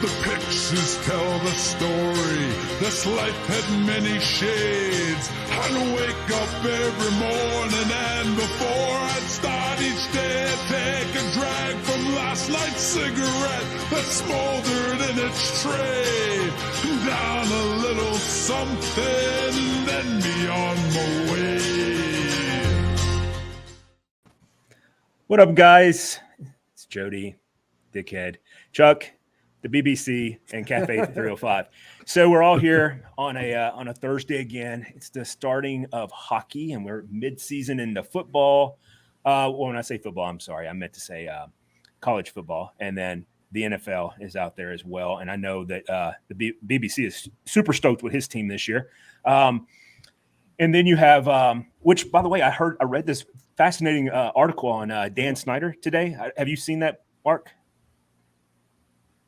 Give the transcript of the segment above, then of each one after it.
The pictures tell the story. This life had many shades. I'd wake up every morning and before I'd start each day, I'd take a drag from last night's cigarette that smoldered in its tray. Down a little something, then be on my way. What up, guys? It's Jody, Dickhead, Chuck, the BBC, and Cafe 305. So we're all here on a Thursday again. It's the starting of hockey, and we're mid-season into football. Well, when I say football, I'm sorry. I meant to say college football. And then the NFL is out there as well. And I know that the BBC is super stoked with his team this year. And then you have, which, by the way, I read this fascinating article on Dan Snyder today. Have you seen that, Mark?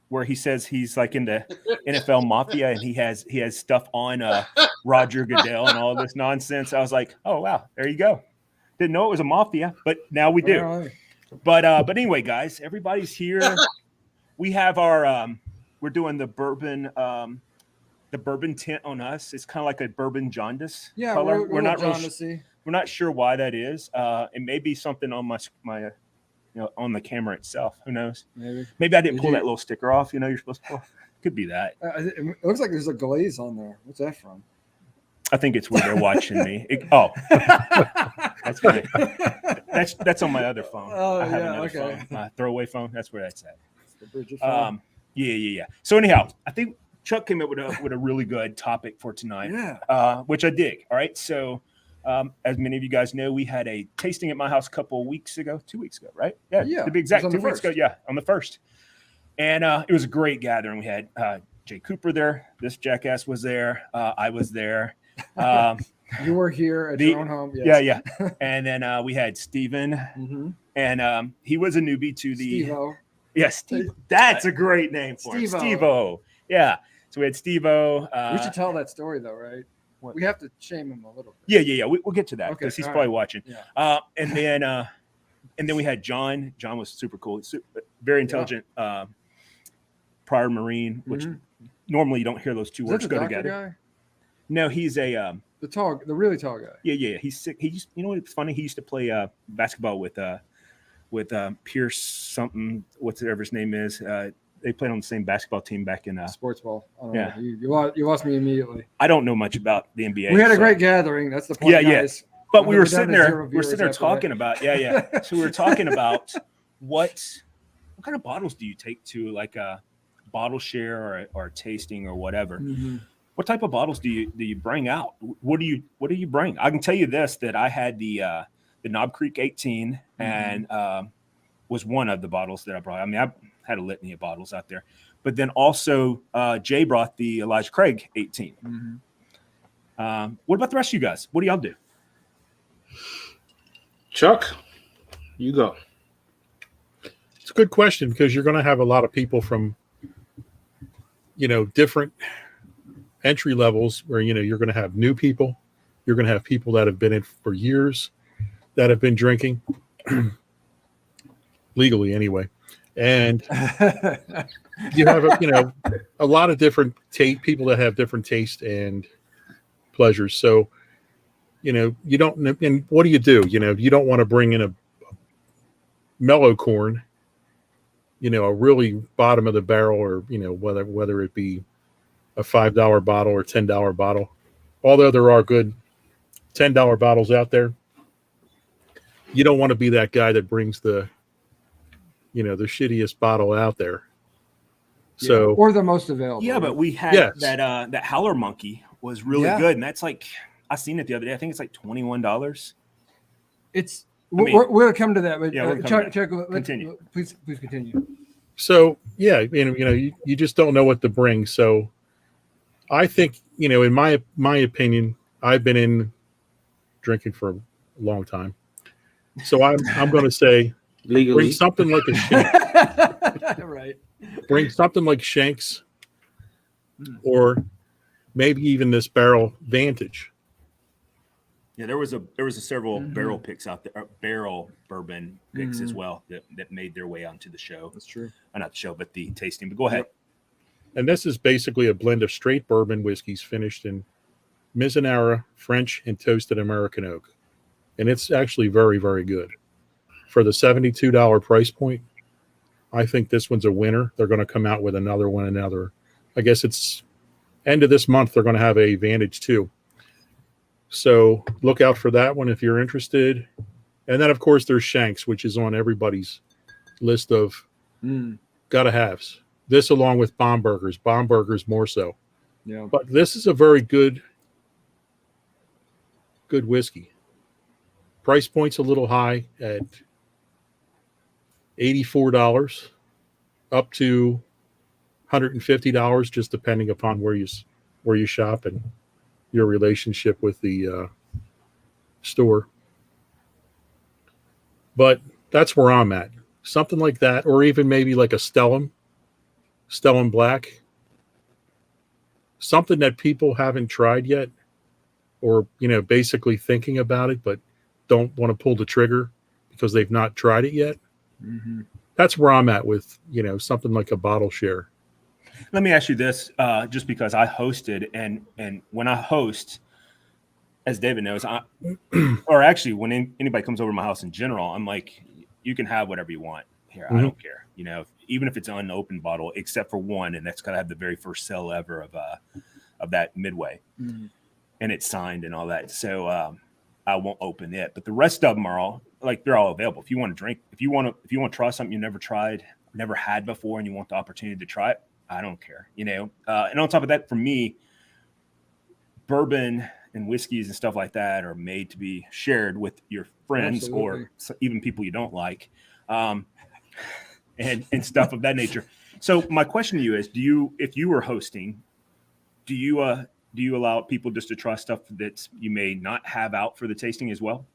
Where he says he's like in the NFL mafia and he has stuff on Roger Goodell and all this nonsense. I was like, oh wow, there you go. Didn't know it was a mafia, but now we do. Right. But anyway, guys, everybody's here. We have our we're doing the bourbon tint on us. It's kind of like a bourbon jaundice color. We're not sure why that is. It may be something on my on the camera itself. Who knows? Maybe I didn't pull that little sticker off. You're supposed to pull. Could be that. It looks like there's a glaze on there. What's that from? I think it's where they're watching me. That's funny. That's on my other phone. I have another phone, my throwaway phone. That's where that's at. The Bridget phone. Yeah. So anyhow, I think Chuck came up with a really good topic for tonight. Yeah. Which I dig. All right. So as many of you guys know, we had a tasting at my house a couple of weeks ago, 2 weeks ago, right? Yeah. To be exact, 2 weeks ago. Yeah, on the 1st. And it was a great gathering. We had Jay Cooper there. This jackass was there. I was there. You were here at your own home. Yes. Yeah. And then we had Steven. And he was a newbie to the Steve-O. Yeah, Steve. That's a great name for him. Steve-O. Yeah. So we had Steve-O. We should tell that story though, right? We have to shame him a little bit. Yeah. We'll get to that because he's probably watching. Yeah. And then we had John. John was super cool. Very intelligent. Prior Marine, which normally you don't hear those two words go together. Guy? No, he's the really tall guy. Yeah. He's sick. He just, what's funny? He used to play basketball with Pierce something, whatever his name is. They played on the same basketball team back in sports ball. Yeah, you lost me immediately. I don't know much about the NBA. We had a great gathering. That's the point. Yeah. But we were sitting there. We're sitting there talking about. Yeah. So we were talking about what kind of bottles do you take to like a bottle share or a tasting or whatever. What type of bottles do you bring out? What do you bring? I can tell you this, that I had the Knob Creek 18 and was one of the bottles that I brought. I mean, I had a litany of bottles out there, but then also Jay brought the Elijah Craig 18. What about the rest of you guys? What do y'all do? Chuck, you go. It's a good question because you're going to have a lot of people from, different entry levels where, you're going to have new people. You're going to have people that have been in for years that have been drinking legally anyway. And you have, a lot of different people that have different taste and pleasures. So, you don't, and what do? You don't want to bring in a mellow corn, a really bottom of the barrel or, whether it be a $5 bottle or $10 bottle, although there are good $10 bottles out there. You don't want to be that guy that brings the shittiest bottle out there. So or the most available. Yeah, but we had that Howler Monkey was really good, and that's like I seen it the other day. I think it's like $21. We're going to come to that, but Chuck, continue. Please continue. So you just don't know what to bring. So I think in my opinion, I've been in drinking for a long time. So I'm going to say legally bring something like a Shank. Right. Bring something like Shank's, or maybe even this Barrel Vantage. Yeah, there was several barrel picks out there, barrel bourbon picks as well that made their way onto the show. That's true. Not the show, but the tasting. But go ahead. And this is basically a blend of straight bourbon whiskeys finished in Mizunara, French, and toasted American oak. And it's actually very, very good. For the $72 price point, I think this one's a winner. They're going to come out with another one, I guess it's end of this month, they're going to have a Vantage too. So look out for that one if you're interested. And then, of course, there's Shanks, which is on everybody's list of gotta haves. This along with Bombergers more so. Yeah. But this is a very good whiskey. Price point's a little high at $84 up to $150, just depending upon where you shop and your relationship with the store. But that's where I'm at. Something like that, or even maybe like a Stellum Black. Something that people haven't tried yet, or basically thinking about it but don't want to pull the trigger because they've not tried it yet. Mm-hmm. That's where I'm at with something like a bottle share. Let me ask you this, just because I hosted, and when I host, as David knows, or actually when anybody comes over to my house in general, I'm like, you can have whatever you want here. I don't care, even if it's an unopened bottle, except for one, and that's got to have the very first sale ever of that Midway, and it's signed and all that. So I won't open it, but the rest of them are all like, they're all available. If you want to drink, if you want to try something you never tried, never had before, and you want the opportunity to try it, I don't care, and on top of that, for me, bourbon and whiskeys and stuff like that are made to be shared with your friends. Absolutely. Or even people you don't like, and stuff of that nature. So my question to you is, if you were hosting, do you allow people just to try stuff that you may not have out for the tasting as well?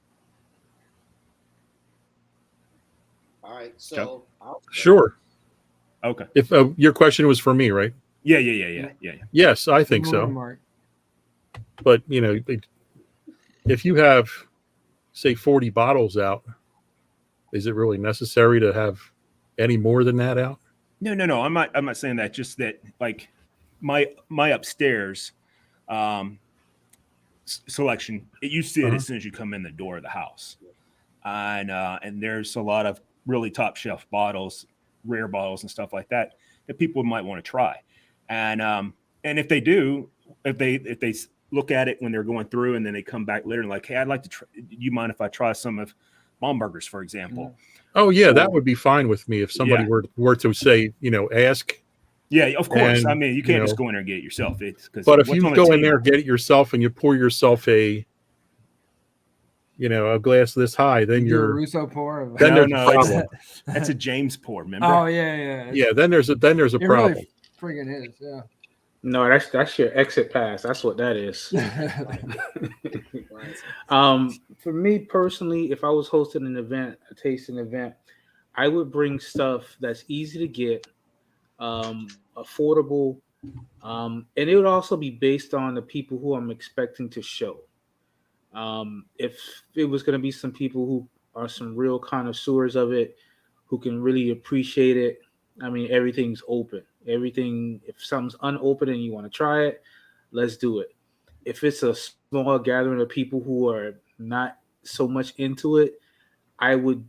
All right, so sure. Okay. If your question was for me, right? Yeah. Yes, I think so. Mark. But if you have, say, 40 bottles out, is it really necessary to have any more than that out? No. I'm not saying that. Just that, like, my upstairs selection, you see it as soon as you come in the door of the house, and there's a lot of really top shelf bottles, rare bottles and stuff like that people might want to try, and if they do, if they look at it when they're going through and then they come back later and like, hey, I'd like to try, do you mind if I try some of Bombergers, for example? Oh yeah, that would be fine with me if somebody were to say, ask. Yeah, of course. And, I mean, you can't just go in there and get it yourself. But if you go in there, get it yourself, and you pour yourself a glass this high, then you're a Russo pour. Then there's a problem. That's a James pour, remember? Oh yeah. Yeah, then there's a problem. Really friggin' is, yeah. No, that's your exit pass. That's what that is. For me personally, if I was hosting an event, a tasting event, I would bring stuff that's easy to get, affordable, and it would also be based on the people who I'm expecting to show. If it was going to be some people who are some real connoisseurs of it, who can really appreciate it, I mean, everything's open. Everything, if something's unopened and you want to try it, let's do it. If it's a small gathering of people who are not so much into it, I would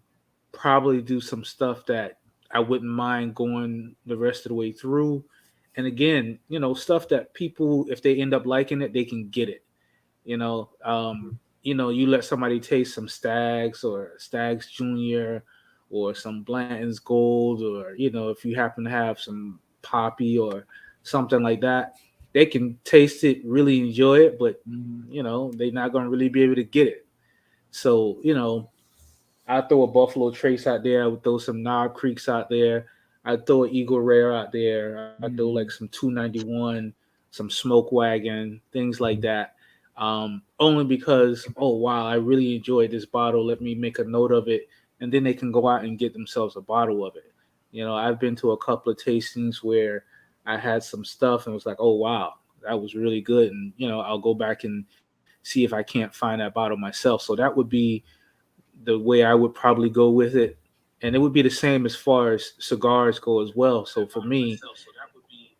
probably do some stuff that I wouldn't mind going the rest of the way through. And again, stuff that people, if they end up liking it, they can get it. You let somebody taste some Stags or Stags Junior or some Blanton's Gold, or, if you happen to have some Poppy or something like that, they can taste it, really enjoy it, but they're not going to really be able to get it. So I throw a Buffalo Trace out there, I would throw some Knob Creeks out there, I'd throw an Eagle Rare out there, I'd throw like some 291, some Smoke Wagon, things like that, only because, oh wow, I really enjoyed this bottle, let me make a note of it, and then they can go out and get themselves a bottle of it. I've been to a couple of tastings where I had some stuff and was like, oh, wow, that was really good. And, I'll go back and see if I can't find that bottle myself. So that would be the way I would probably go with it. And it would be the same as far as cigars go as well. So for me,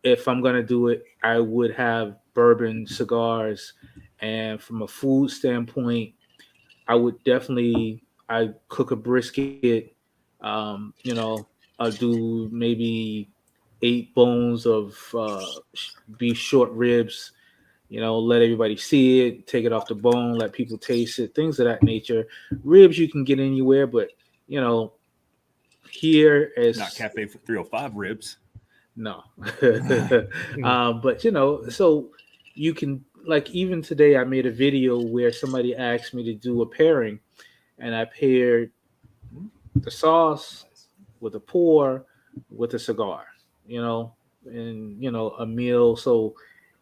if I'm gonna do it, I would have bourbon cigars, and from a food standpoint, I would definitely I cook a brisket. You know, I'll do maybe 8 bones of beef short ribs. You know, let everybody see it, take it off the bone, let people taste it, things of that nature. Ribs you can get anywhere, but you know, here is Not Cafe 305 ribs. no. But you know, so you can like even today I made a video where somebody asked me to do a pairing, and I paired the sauce with a pour with a cigar, you know, and you know, a meal. So,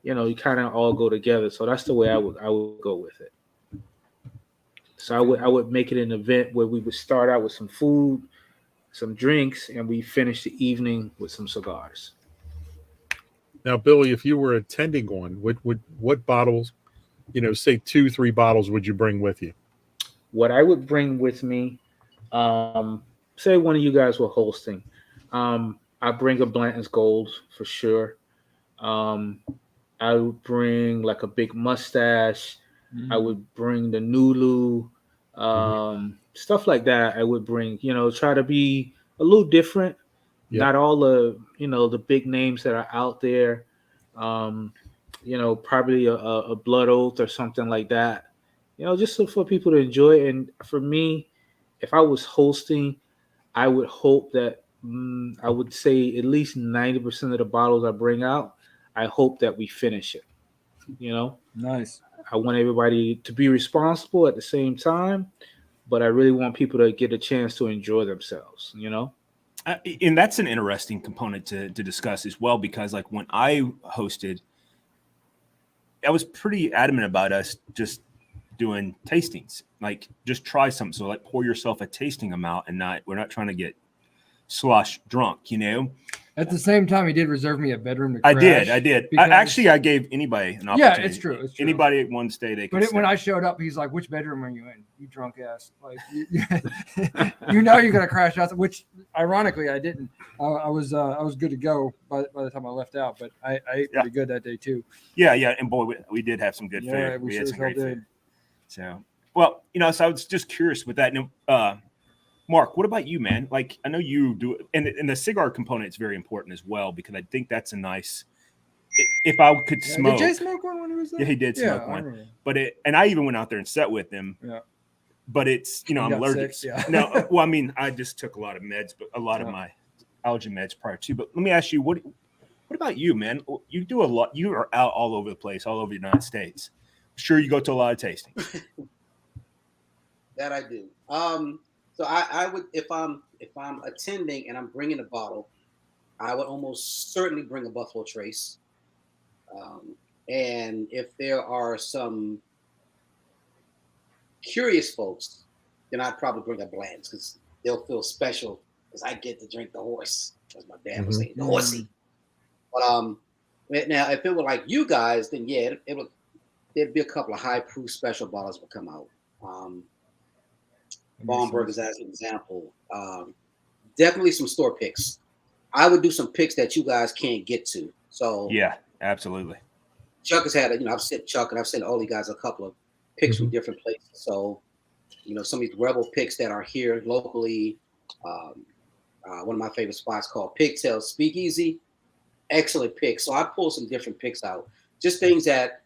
you know, you kind of all go together. So that's the way I would go with it. So I would make it an event where we would start out with some food, some drinks, and we finish the evening with some cigars. Now, Billy, if you were attending one, what bottles, you know, say 2-3 bottles would you bring with you? What I would bring with me, say one of you guys were hosting, I bring a Blanton's Gold for sure. Um, I would bring like a big mustache. I would bring the Nulu, stuff like that. I would bring, you know, try to be a little different. Yep. Not all the, you know, the big names that are out there. Um, you know, probably a Blood Oath or something like that. You know, just so for people to enjoy. And for me, if I was hosting, I would hope that I would say at least 90% of the bottles I bring out, I hope that we finish it. You know, Nice. I want everybody to be responsible at the same time, but I really want people to get a chance to enjoy themselves. You know, And that's an interesting component to discuss as well, because like when I hosted, I was pretty adamant about us just doing tastings, like just try something. So like pour yourself a tasting amount and we're not trying to get slosh drunk, you know? At the same time, he did reserve me a bedroom to I crash. did. because- I gave anybody an opportunity. Yeah, it's true. It's true. Anybody at one stay, they could But when stay. I showed up, he's like, "Which bedroom are you in? You drunk ass! Like, you know you're gonna crash out." Which, ironically, I didn't. I was good to go by the time I left out. But I ate pretty good that day too. Yeah, and boy, we did have some good Yeah, food. we had sure some great did. food. So, well, you know, so I was just curious with that. Now, Mark, what about you, man? Like, I know you do, and the cigar component is very important as well, because I think that's a nice. If I could smoke, Did Jay smoke one when he was there? yeah, he did smoke I one. remember. But and I even went out there and sat with him. Yeah. But it's, you know, You I'm got allergic. sick, yeah. No, well, I mean, I just took a lot of meds, but a lot of Yeah. my allergy meds prior to. But let me ask you, what about you, man? You do a lot. You are out all over the place, all over the United States. I'm sure you go to a lot of tastings. That I do. So I would, if I'm attending and I'm bringing a bottle, I would almost certainly bring a Buffalo Trace. And if there are some curious folks, then I'd probably bring a Blanton's, because they'll feel special because I get to drink the horse, as my dad was saying, the horsey. But now if it were like you guys, then yeah, there'd be a couple of high proof special bottles would come out. Baumburgers as an example. Definitely some store picks. I would do some picks that you guys can't get to. So Yeah, absolutely. Chuck has had, I've sent Chuck and I've sent all you guys a couple of picks from different places. So, some of these rebel picks that are here locally. One of my favorite spots called Pigtail Speakeasy. Excellent pick. So I pull some different picks out. Just things that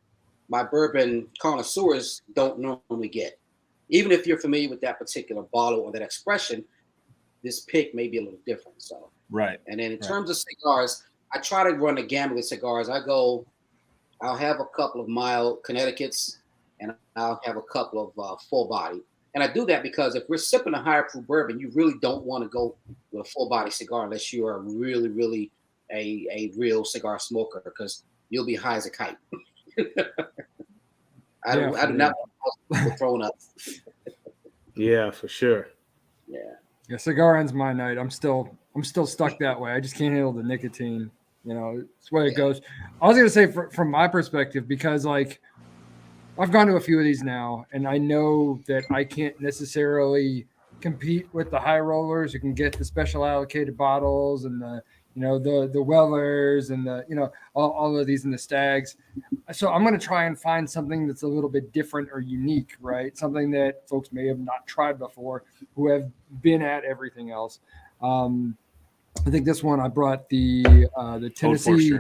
my bourbon connoisseurs don't normally get. Even if you're familiar with that particular bottle or that expression, this pick may be a little different. So Right. And then in terms of cigars, I try to run a gamut with cigars. I'll have a couple of mild Connecticut's, and I'll have a couple of full body. And I do that because if we're sipping a higher proof bourbon, you really don't want to go with a full body cigar unless you are really, really a real cigar smoker, because you'll be high as a kite. I do not want people throwing up. Yeah, for sure. Yeah, cigar ends my night. I'm still stuck that way. I just can't handle the nicotine. It's the way it goes. I was gonna say from my perspective, because like I've gone to a few of these now, and I know that I can't necessarily compete with the high rollers who can get the special allocated bottles and the the Wellers and all of these and the Stags. So I'm going to try and find something that's a little bit different or unique, right? Something that folks may have not tried before, who have been at everything else. I think this one I brought the Tennessee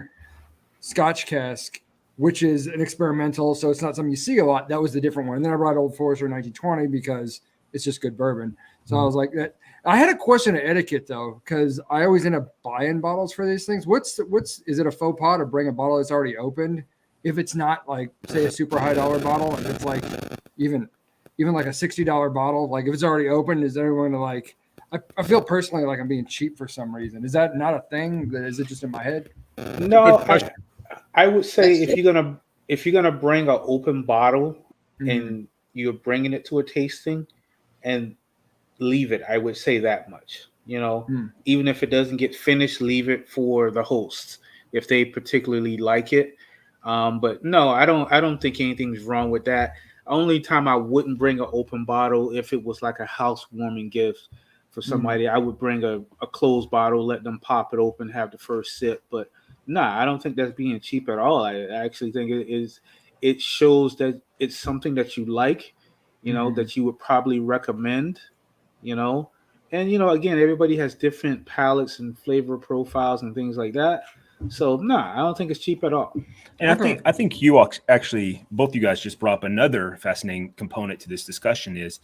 Scotch cask, which is an experimental, so it's not something you see a lot. That was the different one. And then I brought Old Forester 1920 because it's just good bourbon. So I was like that. I had a question of etiquette though, because I always end up buying bottles for these things. Is it a faux pas to bring a bottle that's already opened? If it's not like, say, a super high dollar bottle, if it's like even like a $60 bottle, like if it's already opened, is everyone to like? I feel personally like I'm being cheap for some reason. Is that not a thing? Is it just in my head? No, I would say if you're gonna bring an open bottle and you're bringing it to a tasting, and leave it. I would say that much. Even if it doesn't get finished, leave it for the hosts if they particularly like it. But no, I don't think anything's wrong with that. Only time I wouldn't bring an open bottle if it was like a housewarming gift for somebody. I would bring a closed bottle, let them pop it open, have the first sip. But I don't think that's being cheap at all. I actually think it shows that it's something that you like, that you would probably recommend, and again, everybody has different palates and flavor profiles and things like that. So I don't think it's cheap at all. And I think you actually, both you guys just brought up another fascinating component to this discussion is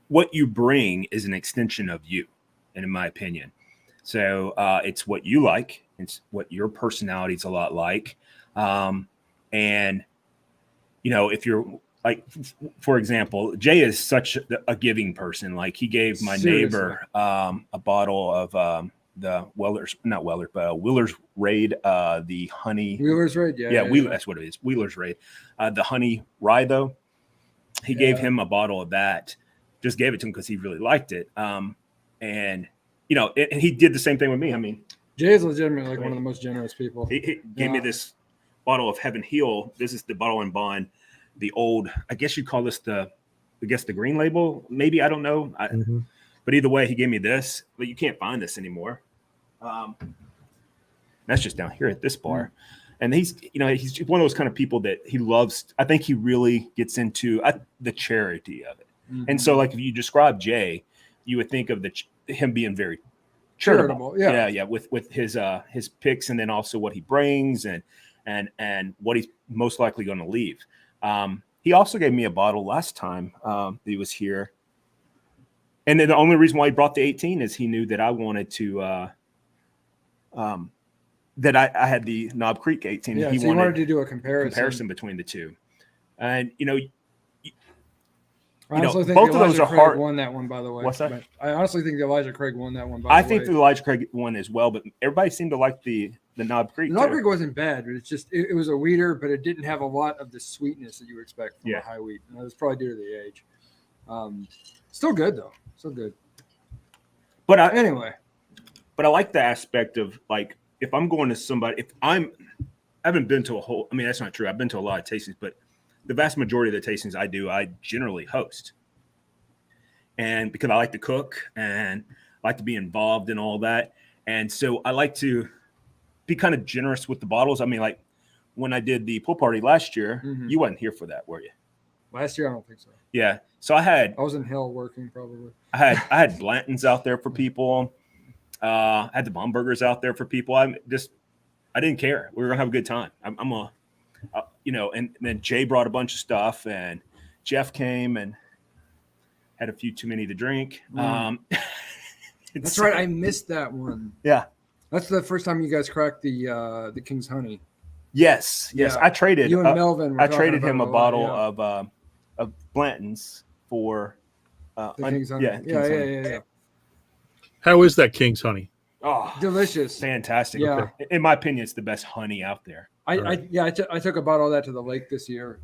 what you bring is an extension of you, and in my opinion. So it's what you like. It's what your personality is a lot like. And, if you're like, for example, Jay is such a giving person. Like he gave my neighbor a bottle of the Wheeler's Raid, the honey. Wheeler's Raid, yeah. That's what it is. Wheeler's Raid. The honey rye, though. He gave him a bottle of that. Just gave it to him because he really liked it. And he did the same thing with me. I mean, Jay is legitimately one of the most generous people. He gave me this bottle of Heaven Hill. This is the bottle and bond, the old, I guess you'd call this the green label. Maybe, I don't know. But either way, he gave me this, but you can't find this anymore. That's just down here at this bar. And he's one of those kind of people that he loves. I think he really gets into the charity of it. And so, like, if you describe Jay, you would think of him being very charitable. Yeah. With his picks, and then also what he brings and what he's most likely going to leave. He also gave me a bottle last time that he was here. And then the only reason why he brought the 18 is he knew that I wanted to that I had the Knob Creek 18. Yeah, he so wanted to do a comparison between the two. And I honestly think both the of those are hard. Won that one, by the way. What's that? But I honestly think the Elijah Craig won that one. I think the Elijah Craig won as well, but everybody seemed to like the Knob Creek. The Knob Creek wasn't bad, but it's just it was a weeder, but it didn't have a lot of the sweetness that you expect from a high wheat. And that was probably due to the age. Still good though. Still good. But anyway. But I like the aspect of, like, if I'm going to somebody, I haven't been to that's not true. I've been to a lot of tastings, but the vast majority of the tastings I generally host. And because I like to cook and I like to be involved in all that. And so I like to be kind of generous with the bottles. I mean, like when I did the pool party last year, you wasn't here for that, were you? Last year, I don't think so. Yeah. So I was in hell working probably. I had Blanton's out there for people. I had the Baumburgers out there for people. I didn't care. We were gonna have a good time. And then Jay brought a bunch of stuff, and Jeff came and had a few too many to drink. That's right. I missed that one. Yeah. That's the first time you guys cracked the King's Honey. Yes. Yeah. I traded you and Melvin. I traded him a bottle of Blanton's for King's Honey. Yeah. How is that King's Honey? Oh, delicious. Fantastic. Yeah. In my opinion, it's the best honey out there. I took a bottle of that to the lake this year.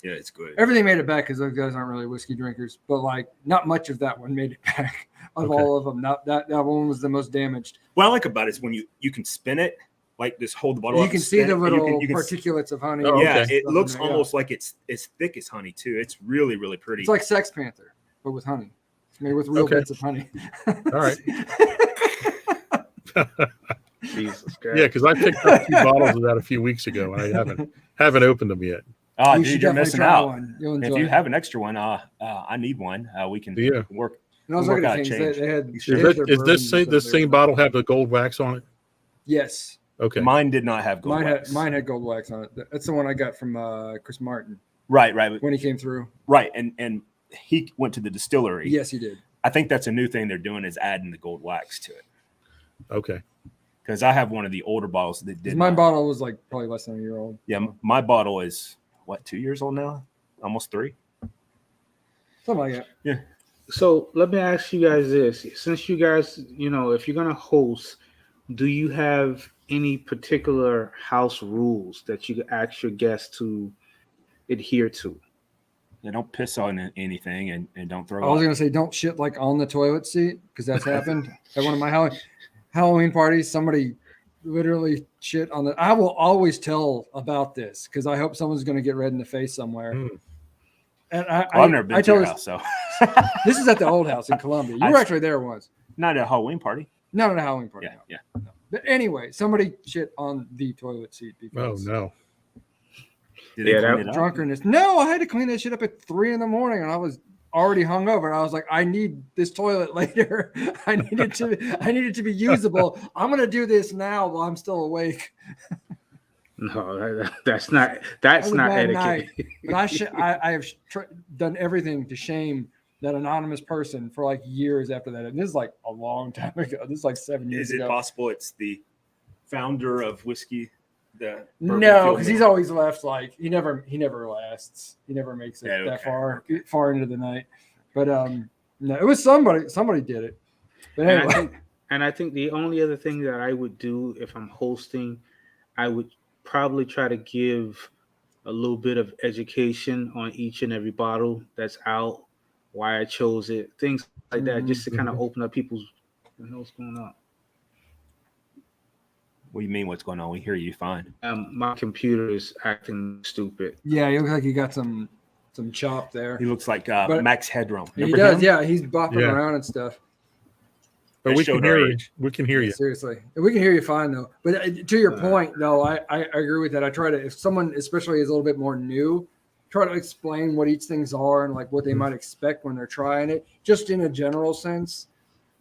It's good. Everything made it back because those guys aren't really whiskey drinkers, but like not much of that one made it back all of them. That one was the most damaged. What I like about it is when you can spin it, like just hold the bottle up. You can see the little particulates of honey. Oh, yeah, it looks almost like it's as thick as honey too. It's really, really pretty. It's like Sex Panther, but with honey. It's made with real bits of honey. All right. Jesus Christ. Yeah, because I picked up 2 bottles of that a few weeks ago, and I haven't opened them yet. Oh, You dude, should you're definitely missing try out. one. You'll If enjoy you it. have an extra one, I need one. We can Yeah. work. And I was We'll looking work at out things. change. They had. Is they Is, had that, their is bourbon this stuff this there. same bottle have the gold wax on it? Yes, Okay. Mine did not have gold wax. mine had gold wax on it. That's the one I got from Chris Martin Right. when he came through. Right. And he went to the distillery. Yes, he did. I think that's a new thing they're doing is adding the gold wax to it. Okay. Because I have one of the older bottles that did My not. bottle was like probably less than a year old. Yeah, my bottle is what, 2 years old now? Almost 3. Something like that. Yeah. So let me ask you guys this: since you guys, if you're gonna host, do you have any particular house rules that you ask your guests to adhere to? Yeah, don't piss on anything and don't throw I was up. gonna say don't shit like on the toilet seat because that's happened at one of my Halloween parties. Somebody literally shit on the. I will always tell about this because I hope someone's gonna get red in the face somewhere. Mm. And I've never been to tell your this- house, so This is at the old house in Columbia. You were actually there once. not at a Halloween party. Not at a Halloween party. Yeah, no. yeah. But anyway, somebody shit on the toilet seat Oh because no. Did they Yeah, clean that- it up? drunkenness. No, I had to clean that shit up at 3 a.m, and I was already hungover. And I was like, I need this toilet later. I need it to be usable. I'm gonna do this now while I'm still awake. No, that's not That was not bad etiquette. night. But I have done everything to shame that anonymous person for like years after that. And this is like a long time ago. This is like 7 years Is it ago. possible it's the founder of whiskey? The bourbon No, field because mill? he's always left. Like he never lasts. He never makes it Yeah, that okay. far into the night. But no, it was somebody. Somebody did it. But anyway, And I think the only other thing that I would do if I'm hosting, I would probably try to give a little bit of education on each and every bottle that's out, why I chose it, things like that, just to kind of open up people's, what's going on. What do you mean? What's going on? We hear you fine. My computer is acting stupid. yeah, you look like you got some chop there. He looks like But- Max Headroom. He Remember does. him? Yeah, he's bopping Yeah. around and stuff. But That we showed can our hear you. age. We can hear you. Seriously, we can hear you fine though. But to your point, though, I agree with that. I try to, if someone especially is a little bit more new, try to explain what each things are and like what they might expect when they're trying it, just in a general sense,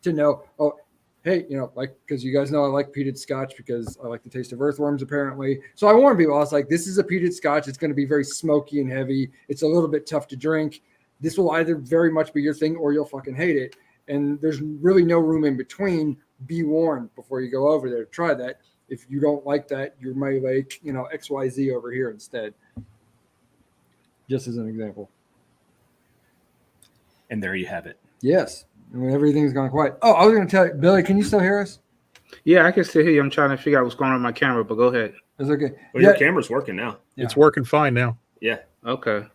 to know. Oh, hey, like because you guys know I like peated Scotch because I like the taste of earthworms apparently. So I warn people. I was like, this is a peated Scotch. It's going to be very smoky and heavy. It's a little bit tough to drink. This will either very much be your thing or you'll fucking hate it. And there's really no room in between. Be warned before you go over there to try that. If you don't like that, you may like, XYZ over here instead. Just as an example. And there you have it. Yes. And when everything's gone quiet. Oh, I was going to tell you, Billy, can you still hear us? Yeah, I can still hear you. I'm trying to figure out what's going on with my camera, but go ahead. It's okay. Well, your camera's working now. Yeah. It's working fine now. Yeah. Okay.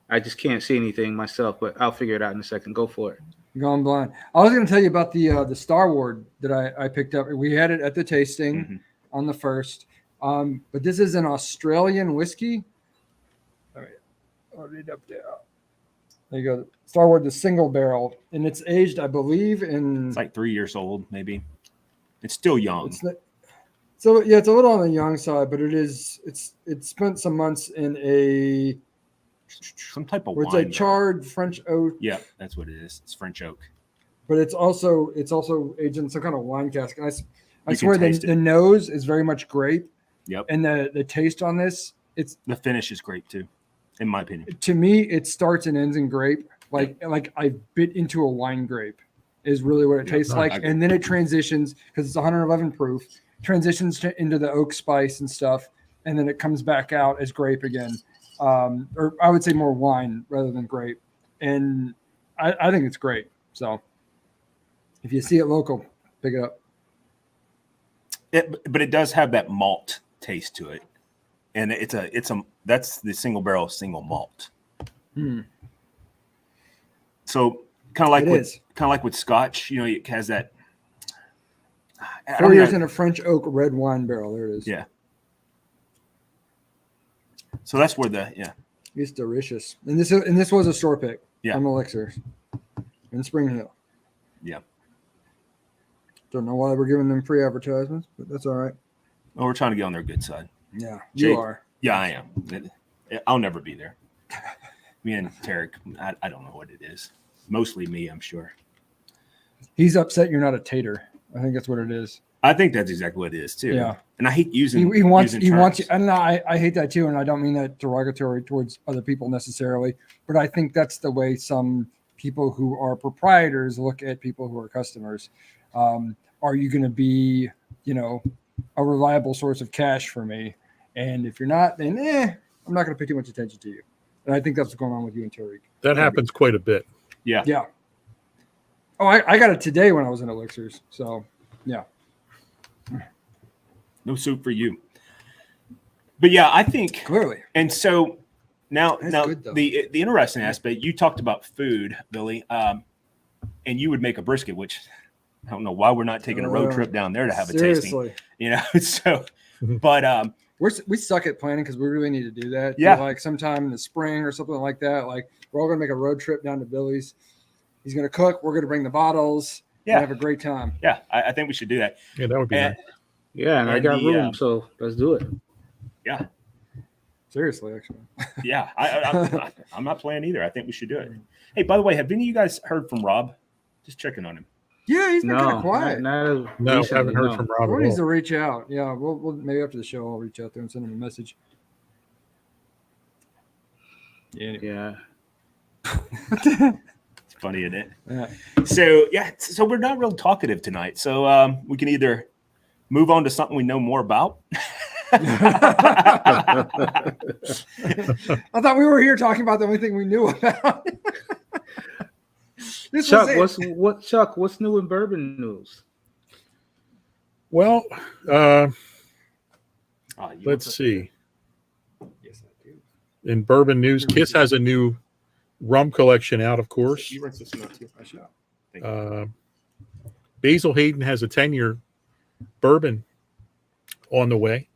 I just can't see anything myself, but I'll figure it out in a second. Go for it. Gone blind. I was going to tell you about the Star Ward that I picked up. We had it at the tasting Mhm. on the first. But this is an Australian whiskey. All right. Hold it up there. There you go. Star Ward, the single barrel. And it's aged, I believe, in... It's like 3 years old, maybe. It's still young. It's not, so yeah, it's a little on the young side, but it's spent some months in a Some type of where it's wine. a though. charred French oak, Yeah, that's what it is. It's French oak. but it's also aged in some kind of wine cask. And I You can swear taste it. the nose is very much grape, Yep. and the taste on this, it's The finish is great too, in my opinion. to me it starts and ends in grape. Like I bit into a wine grape is really what it tastes no, like, I agree. and then it transitions because it's 111 proof. Transitions into the oak spice and stuff, and then it comes back out as grape again, or I would say more wine rather than grape. And I think it's great. So if you see it local, pick it up. But it does have that malt taste to it, and that's the single barrel single malt. So kind of like with Scotch, it has that. I 4 don't years know. in a French oak red wine barrel. There it is. Yeah. So that's where It's delicious. And this was a store pick. Yeah. From Elixir in Spring Hill. yeah. Don't know why we're giving them free advertisements, but that's all right. Well, we're trying to get on their good side. Yeah, Jake, you are. Yeah, I am. I'll never be there. Me and Tarek, I don't know what it is. Mostly me, I'm sure. He's upset you're not a tater. I think that's what it is. I think that's exactly what it is too. Yeah. And I hate using. He wants using you. terms. And I hate that too. And I don't mean that derogatory towards other people necessarily, but I think that's the way some people who are proprietors look at people who are customers. Are you going to be, a reliable source of cash for me? And if you're not, then I'm not going to pay too much attention to you. And I think that's what's going on with you and Tariq. That happens quite a bit. Yeah. Yeah. Oh, I got it today when I was in Elixirs. So, yeah. No soup for you. But yeah, I think Clearly. And so now good, though. the interesting aspect, you talked about food, Billy, and you would make a brisket, which I don't know why we're not taking a road trip down there to have a tasting. So but we suck at planning because we really need to do that. Yeah. Like sometime in the spring or something like that. Like we're all gonna make a road trip down to Billy's. He's gonna cook. We're gonna bring the bottles. Yeah. And have a great time. yeah, I think we should do that. Yeah, that would be nice. Yeah, and I And got the, room, so let's do it. Yeah. Seriously, actually. Yeah. I'm not playing either. I think we should do it. Hey, by the way, have any of you guys heard from Rob? Just checking on him. Yeah, he's been kind No, of quiet. No, recently, haven't heard no. from Rob He at needs to all. reach out. Yeah, we'll maybe after the show I'll reach out there and send him a message. Yeah. Anyway. Yeah. It's funny, isn't it? Yeah. So we're not real talkative tonight. So we can either move on to something we know more about. I thought we were here talking about the only thing we knew about. This Chuck, was it. Chuck, what's new in bourbon news? Well, let's see. Yes, I do. In bourbon news, KISS has a new rum collection out, of course. You rinse this out too. I shall. Basil Hayden has a 10-year bourbon on the way.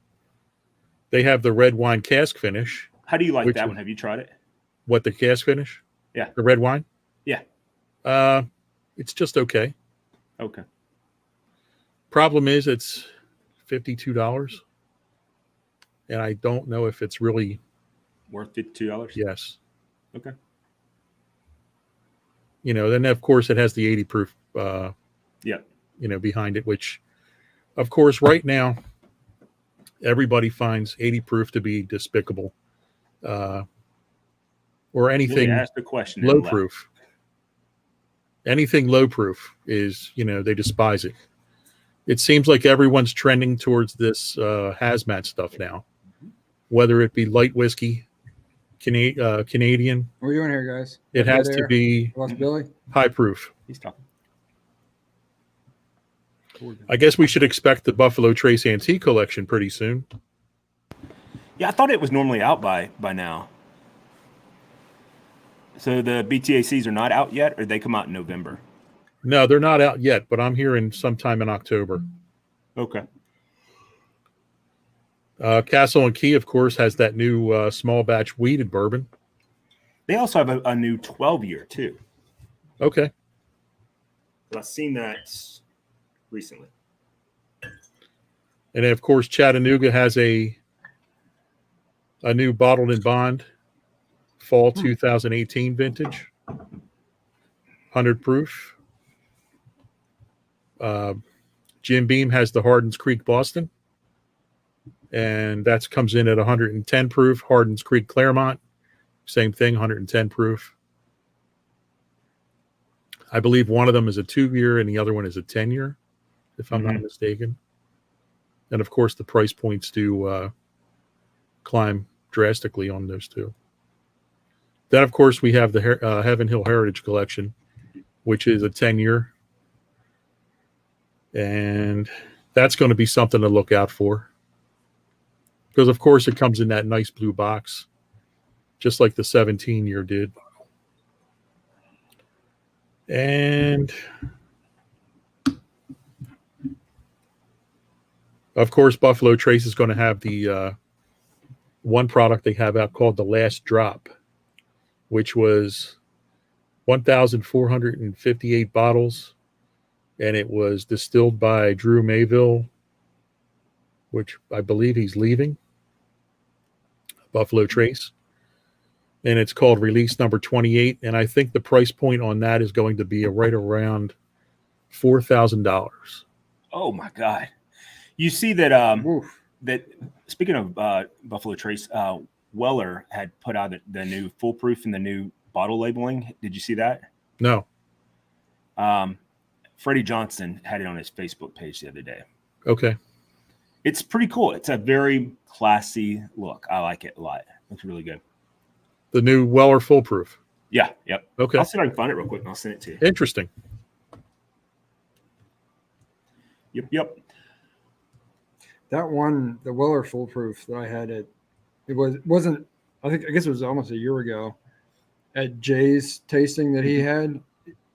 They have the red wine cask finish. How do you like Which that one? one? Have you tried it? What, the cask finish? Yeah. The red wine? Yeah. It's just okay. Okay. Problem is it's $52. And I don't know if it's really, Worth $52? yes. Okay. Then of course it has the 80 proof, Yeah. behind it, which of course right now everybody finds 80 proof to be despicable, or anything Really ask the question. low proof. Anything low proof is, they despise it. It seems like everyone's trending towards this hazmat stuff now, whether it be light whiskey, Canadian. What are you doing here, guys? It has to be Lost Billy. high proof. He's talking. I guess we should expect the Buffalo Trace Antique collection pretty soon. Yeah, I thought it was normally out by now. So the BTACs are not out yet, or they come out in November? No, they're not out yet, but I'm hearing sometime in October. Okay. Castle and Key, of course, has that new small batch weeded bourbon. They also have a new 12-year too. Okay. I've seen that recently. And then, of course, Chattanooga has a new bottled in bond fall 2018 vintage, 100 proof. Jim Beam has the Hardens Creek Boston, and that comes in at 110 proof. Hardens Creek Claremont, same thing, 110 proof. I believe one of them is a 2-year and the other one is a 10-year, if I'm not mistaken. And of course, the price points do climb drastically on those two. Then, of course, we have the Heaven Hill Heritage Collection, which is a 10-year. And that's going to be something to look out for. Because, of course, it comes in that nice blue box, just like the 17-year did. And, of course, Buffalo Trace is going to have the one product they have out called The Last Drop, which was 1,458 bottles, and it was distilled by Drew Mayville, which I believe he's leaving, Buffalo Trace. And it's called Release Number 28. And I think the price point on that is going to be right around $4,000. Oh my God. You see that Oof. that speaking of Buffalo Trace, Weller had put out the new foolproof and the new bottle labeling. Did you see that? No. Freddie Johnson had it on his Facebook page the other day. Okay. It's pretty cool. It's a very classy look. I like it a lot. Looks really good. The new Weller Foolproof. Yeah. Yep. Okay. I'll see if I can find it real quick and I'll send it to you. Interesting. Yep. That one, the Weller Foolproof that I had at, wasn't, I guess it was almost a year ago at Jay's tasting that he had,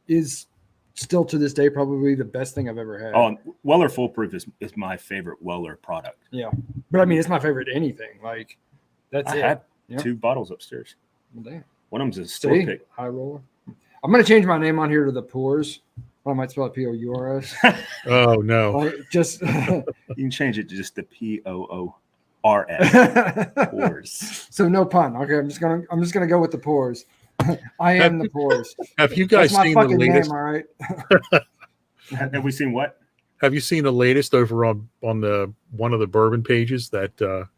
is still to this day probably the best thing I've ever had. Oh, Weller Foolproof is my favorite Weller product. Yeah. But I mean, it's my favorite anything. Like, that's I it. have Yeah. 2 bottles upstairs. Well, damn. One of them's a store See? pick. High roller. I'm going to change my name on here to the Pours. I might spell it P-O-U-R-S. Oh, no. Like, just You can change it to just the Poors. Pours. so no pun. Okay, I'm just gonna go with the Pours. I am the Pours. Have you guys That's my seen the fucking latest? name, all right? Have we seen what? Have you seen the latest over on the one of the bourbon pages that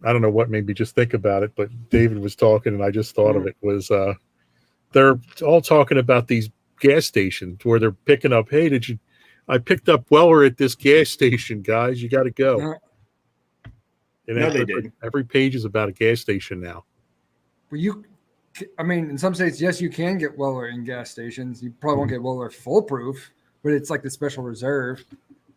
I don't know what made me just think about it, but David was talking and I just thought of it was they're all talking about these gas stations where they're picking up, hey, I picked up Weller at this gas station, guys. You got to go. Yeah. And No, they did. Every page is about a gas station now. Well, I mean, in some states, yes, you can get Weller in gas stations. You probably won't get Weller foolproof, but it's like the special reserve.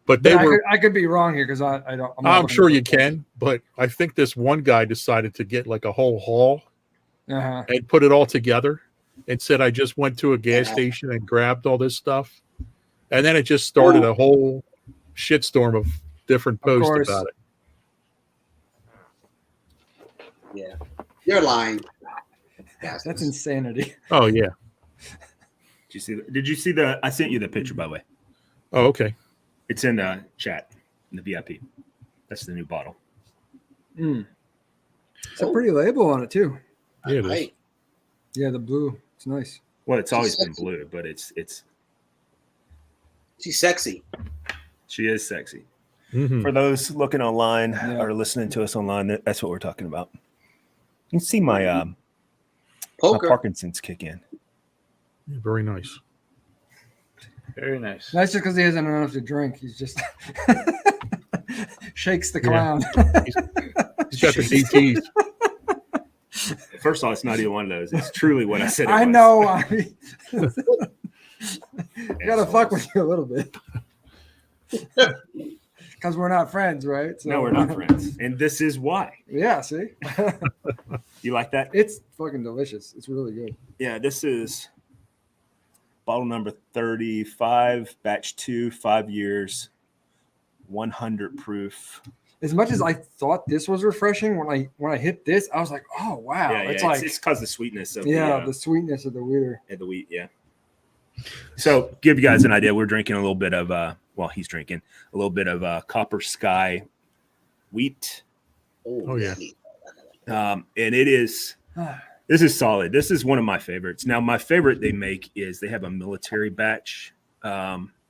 But But they were. I could be wrong here because I don't. I'm sure you can, but I think this one guy decided to get like a whole haul Uh-huh. and put it all together and said, I just went to a gas station and grabbed all this stuff. And then it just started a whole shitstorm of different posts course. about it. Yeah, you're lying. That's insanity. Oh, yeah. Did you see the? I sent you the picture, by the way. Oh, okay. It's in the chat in the VIP. That's the new bottle. It's a pretty label on it too. Yeah, it is. Right. Yeah, the blue. It's nice. Well, it's always been sexy. blue, but it's She's sexy. she is sexy. Mhm. For those looking online Yeah. or listening to us online, that's what we're talking about. You can see my my Poker. Parkinson's kick in. Yeah, very nice. Very nice. That's just because he hasn't enough to drink. He's just shakes the Yeah. clown. He's got the DTs. First off, it's not either one of those. It's truly what I said. It I was. know. I mean, gotta Assholes. fuck with you a little bit because we're not friends, right? So, No, we're not friends, and this is why. Yeah, see, You like that? it's fucking delicious. It's really good. Yeah, this is bottle number 35, batch 2, 5 years, 100 proof. As much as I thought this was refreshing, when I hit this, I was like, oh wow, Yeah, it's yeah, like it's because the sweetness of the sweetness of the wheater. the wheat. Yeah. So, give you guys an idea. We're drinking a little bit of he's drinking a little bit of Copper Sky wheat, Oh, yeah. and it is. This is solid. This is one of my favorites. Now, my favorite they make is they have a military batch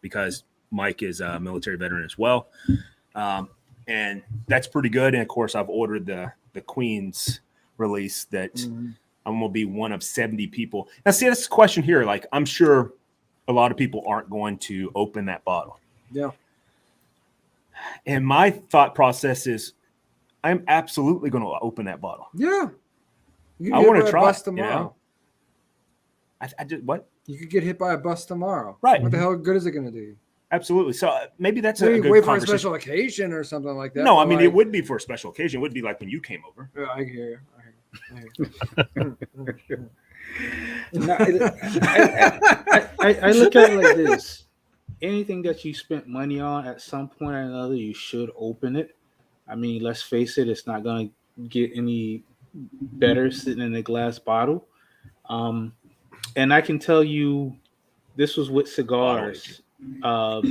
because Mike is a military veteran as well. And that's pretty good. And of course, I've ordered the Queen's release that Mhm. I'm going to be one of 70 people. Now, see, that's the question here. Like, I'm sure a lot of people aren't going to open that bottle. Yeah, And my thought process is I'm absolutely going to open that bottle. yeah. You I could get wanna hit by a try bus it, you know? tomorrow. I just, what? You could get hit by a bus tomorrow. Right. What the hell good is it going to do you? Absolutely. So maybe that's a Maybe good wait for a conversation. special occasion or something like that. No, I but mean, like, it would be for a special occasion. It would be like when you came over. Yeah, I hear you. No, I look at it like this: anything that you spent money on at some point or another, you should open it. I mean, let's face it; it's not going to get any better sitting in a glass bottle. And I can tell you this was with cigars. I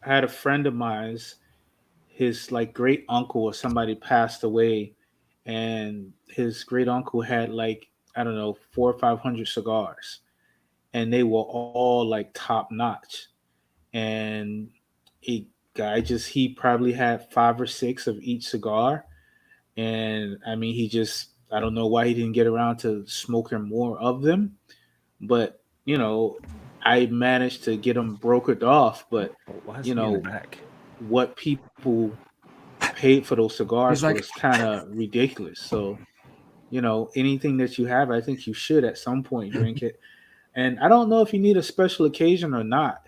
had a friend of mine's, his like great uncle or somebody passed away, and his great uncle had like, I don't know, 400 or 500 cigars, and they were all like top notch. And he probably had 5 or 6 of each cigar. And I mean, I don't know why he didn't get around to smoking more of them, but I managed to get them brokered off. But Why is he in the back? what people paid for those cigars He's like- was kind of ridiculous. So, anything that you have, I think you should at some point drink it. And I don't know if you need a special occasion or not.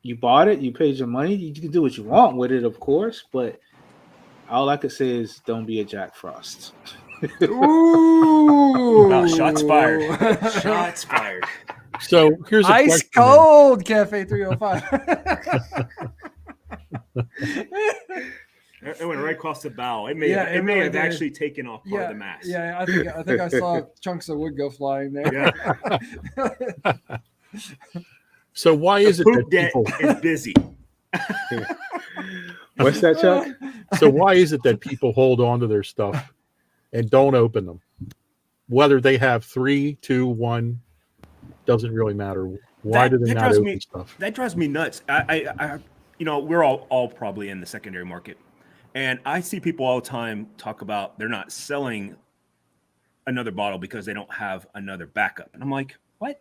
You bought it, you paid your money, you can do what you want with it, of course, but all I could say is don't be a Jack Frost. Ooh. Wow, shots fired. Shots fired. So here's a Ice question. cold Cafe 305. It went right across the bow. It may Yeah, it it may really have did. actually taken off part of the mask. Yeah, I think I saw chunks of wood go flying there. Yeah. So why is it Poop that debt people? is busy. What's that, Chuck? So why is it that people hold on to their stuff and don't open them? Whether they have 3, 2, 1, doesn't really matter. Why do they that not drives open me- stuff? That drives me nuts. I we're all probably in the secondary market, and I see people all the time talk about they're not selling another bottle because they don't have another backup, and I'm like, what?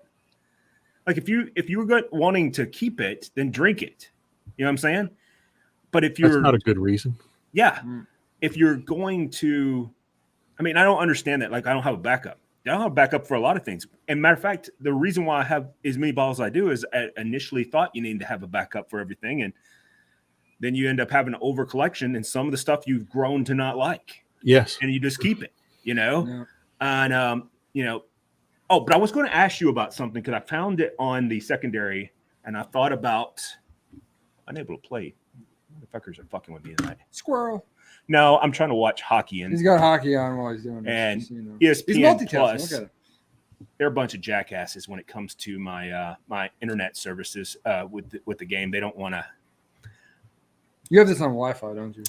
Like if you were wanting to keep it, then drink it. You know what I'm saying? But if That's you're not a good reason. yeah, if you're going to, I mean, I don't understand that. Like I don't have a backup. I don't have a backup for a lot of things. And matter of fact, the reason why I have as many bottles as I do is I initially thought you need to have a backup for everything. And then you end up having an over collection and some of the stuff you've grown to not like. Yes. And you just keep it, Yeah. And, oh, but I was going to ask you about something because I found it on the secondary and I thought about unable to play. Motherfuckers are fucking with me tonight. Squirrel. No, I'm trying to watch hockey and He's got hockey on while he's doing this. And just so you know. ESPN He's multitasking. Plus. Look at him. They're a bunch of jackasses when it comes to my my internet services with the game. They don't want to. You have this on Wi-Fi, don't you?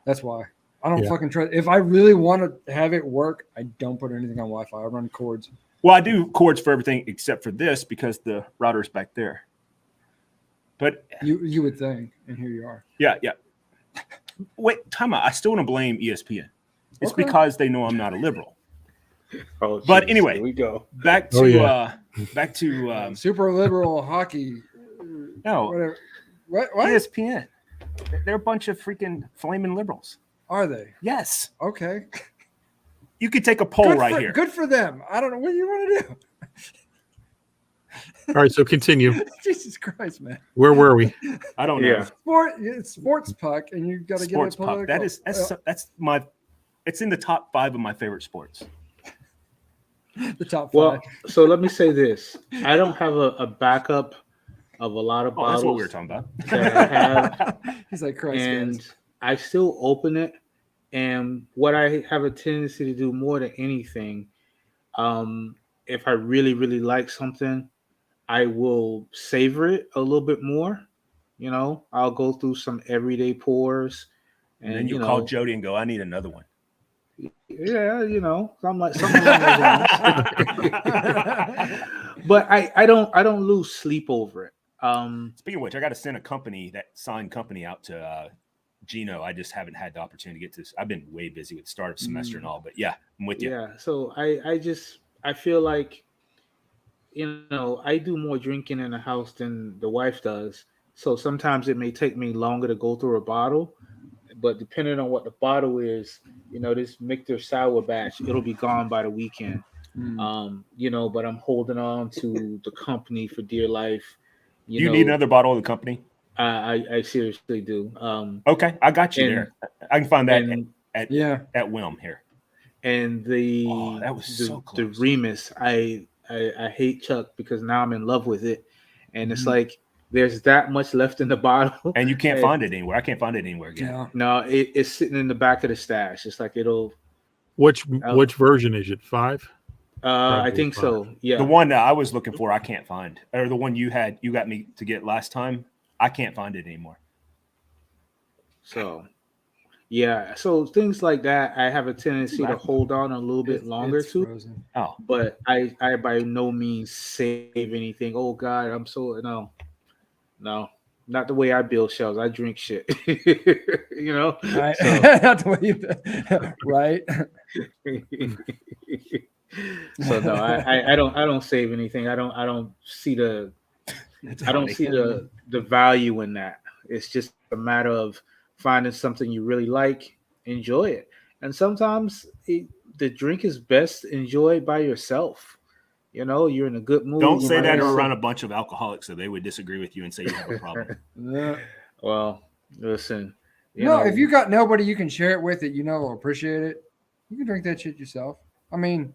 That's why. I don't Yeah. fucking trust. If I really want to have it work, I don't put anything on Wi-Fi. I run cords. Well, I do cords for everything except for this because the router's back there. But You would think, and here you are. yeah. Wait, time out. I still want to blame ESPN. It's Okay. because they know I'm not a liberal. Oh, But geez, anyway. here we go. Back to Oh, yeah. back to Super liberal hockey. no Whatever. What ESPN. They're a bunch of freaking flaming liberals. are they? Yes, Okay. you could take a poll right here. Good for them. I don't know what you want to do. All right. So continue. Jesus Christ, man. Where were we? I don't know. Yeah. It's sports puck, and you got to get Sports it puck. political. That's my. It's in the top 5 of my favorite sports. The top 5. Well, so let me say this: I don't have a backup of a lot of Oh, bottles that's what we were talking about. that I have, He's like Christ. and guys. I still open it. And what I have a tendency to do more than anything, if I really, really like something, I will savor it a little bit more. I'll go through some everyday pours, And then you call Jody and go, I need another one. Yeah, I'm like something along those lines. But I don't lose sleep over it. Speaking of which, I got to send that signed company out to Gino. I just haven't had the opportunity to get to this. I've been way busy with the start of semester and all, but yeah, I'm with you. Yeah, so I feel like I do more drinking in the house than the wife does. So sometimes it may take me longer to go through a bottle, but depending on what the bottle is, this Michter Sour batch, it'll be gone by the weekend. But I'm holding on to the company for dear life. You need another bottle of the company? I seriously do. Okay, I got you there. I can find that at Wilm here. And that was so the close. Remus, I hate Chuck because now I'm in love with it, and it's like there's that much left in the bottle, and you can't find it anywhere. I can't find it anywhere again. Yeah. No, it's sitting in the back of the stash. It's like Which version is it? 5? I think so. Yeah. The one that I was looking for, I can't find, or the one you got me to get last time. I can't find it anymore. So, yeah. So things like that, I have a tendency to hold on a little bit longer It's to. frozen. Oh, But I by no means save anything. Oh God, I'm so no, not the way I build shells. I drink shit, you know. Right. So, Not the way you, right. so no, I don't save anything. I don't see the it's I don't funny. see the value in that. It's just a matter of finding something you really like, enjoy it, and sometimes the drink is best enjoyed by yourself. You know, you're in a good mood. Don't you say might that have around some- a bunch of alcoholics, so they would disagree with you and say you have a problem. Yeah. Well, listen, No, if you got nobody you can share it with that you know will appreciate it, you can drink that shit yourself. I mean,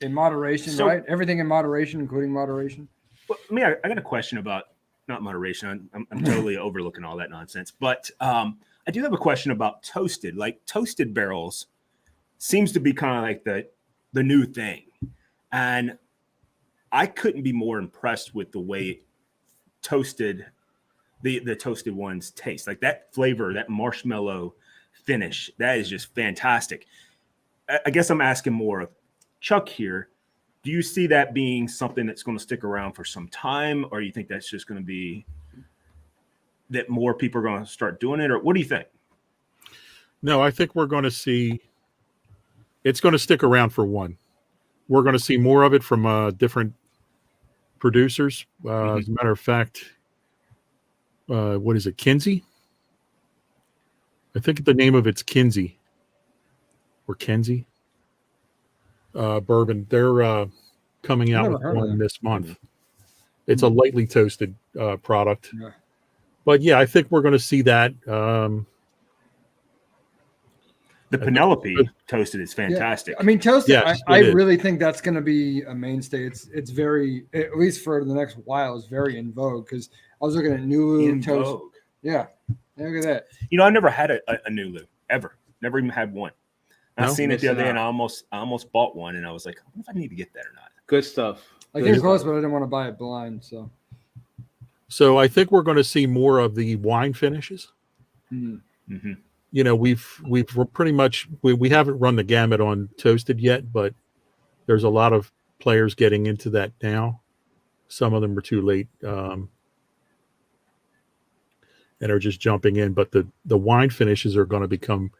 in moderation, So- right? Everything in moderation, including moderation. Well, I got a question about not moderation. I'm totally overlooking all that nonsense, but I do have a question about toasted. Like toasted barrels seems to be kind of like the new thing, and I couldn't be more impressed with the way toasted the toasted ones taste. Like that flavor, that marshmallow finish, that is just fantastic. I guess I'm asking more of Chuck here. Do you see that being something that's going to stick around for some time, or you think that's just going to be that more people are going to start doing it, or what do you think? No, I think we're going to see. It's going to stick around for one. We're going to see more of it from different producers. As a matter of fact, what is it, Kinsey? I think the name of it's Kinsey or Kenzie. Bourbon. They're coming out Never with heard of one them. this month. It's a lightly toasted product. Yeah. But yeah, I think we're going to see that. The Penelope toasted is fantastic. I mean, toasted. Yes, I it is. really think that's going to be a mainstay. It's very, at least for the next while, it's very in vogue because I was looking at Nulu in toast. vogue. Yeah, look at that. You know, I never had a Nulu ever. Never even had one. I No? seen it the other day, and Missing I almost bought one, and I was like, I wonder if I need to get that or not. good stuff. I Good came close, stuff. but I didn't want to buy it blind. So So I think we're going to see more of the wine finishes. Mm-hmm. You know, we're pretty much we haven't run the gamut on toasted yet, but there's a lot of players getting into that now. Some of them are too late and are just jumping in. But the wine finishes are going to become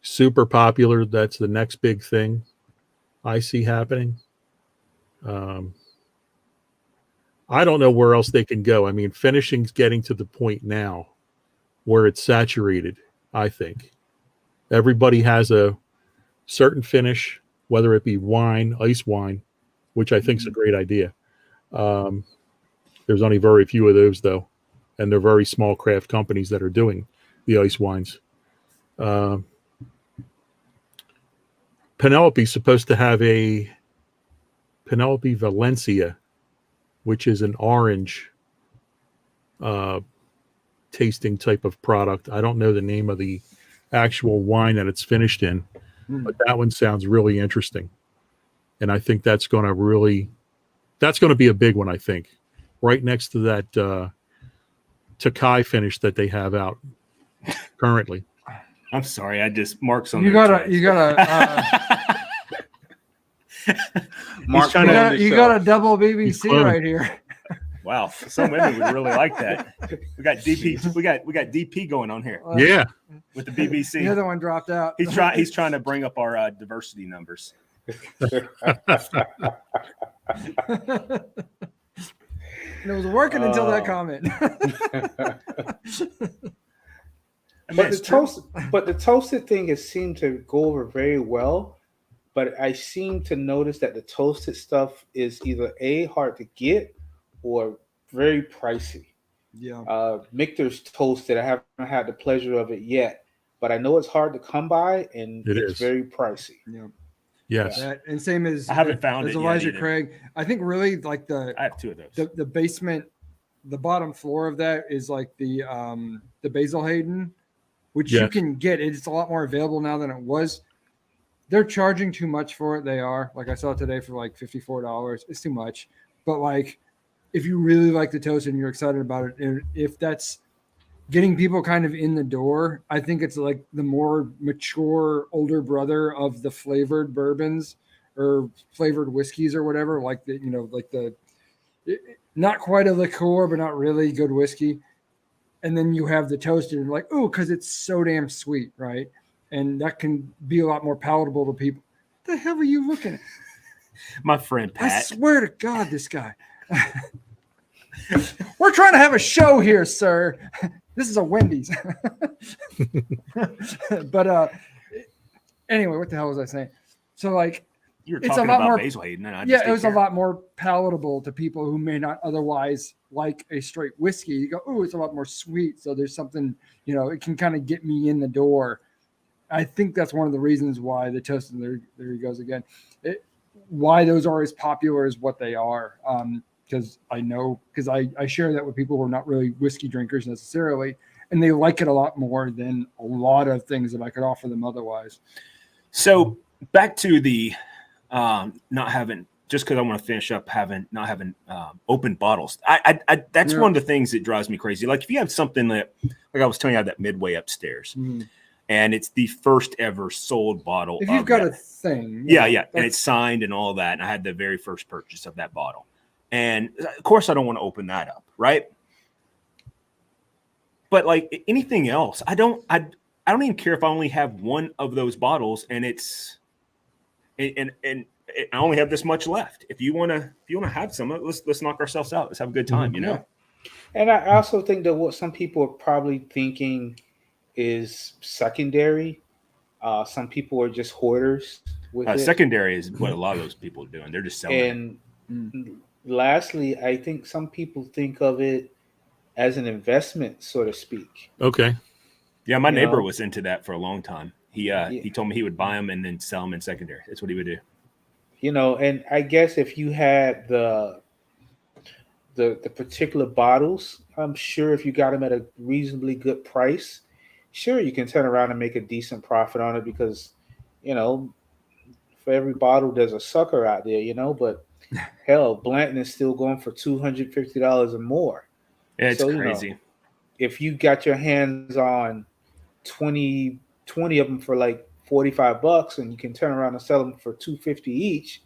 super popular. That's the next big thing I see happening. I don't know where else they can go. I mean, finishing's getting to the point now where it's saturated, I think. Everybody has a certain finish, whether it be wine, ice wine, which I think is a great idea. There's only very few of those, though, and they're very small craft companies that are doing the ice wines. Penelope's supposed to have a Penelope Valencia, which is an orange tasting type of product. I don't know the name of the actual wine that it's finished in, but that one sounds really interesting. And I think that's going to be a big one, I think, right next to that Takai finish that they have out currently. I'm sorry, I just marks on. you their gotta Mark trying to- Cohen you show. got a double BBC cloning. right here. Wow, some women would really like that. We got DP. We got DP going on here Yeah. with the BBC. The other one dropped out. He's trying to bring up our diversity numbers. And it was working until that comment. I mean, But it's the true. the toasted thing has seemed to go over very well. But I seem to notice that the toasted stuff is either hard to get or very pricey. Yeah. Michter's toasted. I haven't had the pleasure of it yet, but I know it's hard to come by and It it's is. very pricey. Yeah. Yes. That, and same as I haven't found as it yet Elijah either. Craig. I think really like I have two of those. the basement, the bottom floor of that is like the Basil Hayden, which you Yes. can get. It's a lot more available now than it was. they're charging too much for it. They are. Like I saw today for like $54. It's too much. But like, if you really like the toast and you're excited about it, and if that's getting people kind of in the door, I think it's like the more mature older brother of the flavored bourbons or flavored whiskeys or whatever. Like the, like the not quite a liqueur, but not really good whiskey. And then you have the toasted and like, oh, because it's so damn sweet, right? And that can be a lot more palatable to people. What the hell are you looking at? My friend Pat. I swear to God, this guy. We're trying to have a show here, sir. This is a Wendy's. But anyway, what the hell was I saying? So like, You were it's talking a lot about more, Basil Hayden. And it was a lot more palatable to people who may not otherwise like a straight whiskey. You go, oh, it's a lot more sweet. So there's something, it can kind of get me in the door. I think that's one of the reasons why the toast, and there he goes again, why those are as popular as what they are. Because I share that with people who are not really whiskey drinkers necessarily, and they like it a lot more than a lot of things that I could offer them otherwise. So back to the not having, just because I want to finish up not having open bottles. That's one of the things that drives me crazy. Like if you have something that, like I was telling you, I have that Midway upstairs, and it's the first ever sold bottle. If you've got a thing, yeah, and it's signed and all that, and I had the very first purchase of that bottle, and of course I don't want to open that up, right? But like anything else, I don't even care if I only have one of those bottles, and it's and I only have this much left. If you want to have some, let's knock ourselves out. Let's have a good time, you know. And I also think that what some people are probably thinking is secondary. Some people are just hoarders with it. Secondary is what a lot of those people are doing. They're just selling. And lastly, I think some people think of it as an investment, so to speak. Okay. Yeah, my neighbor was into that for a long time. He told me he would buy them and then sell them in secondary. That's what he would do. And I guess if you had the particular bottles, I'm sure if you got them at a reasonably good price, sure, you can turn around and make a decent profit on it because, for every bottle, there's a sucker out there, but hell, Blanton is still going for $250 or more. Yeah, it's crazy. If you got your hands on 20 of them for like $45 and you can turn around and sell them for $250 each,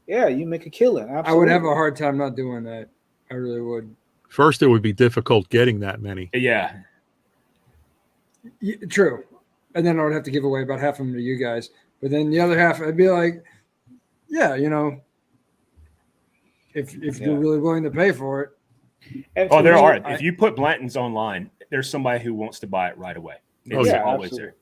yeah, you make a killing. Absolutely. I would have a hard time not doing that. I really would. First, it would be difficult getting that many. Yeah. True. And then I would have to give away about half of them to you guys. But then the other half, I'd be like, yeah, if you're really willing to pay for it. And there are. If you put Blanton's online, there's somebody who wants to buy it right away. It's always absolutely. there.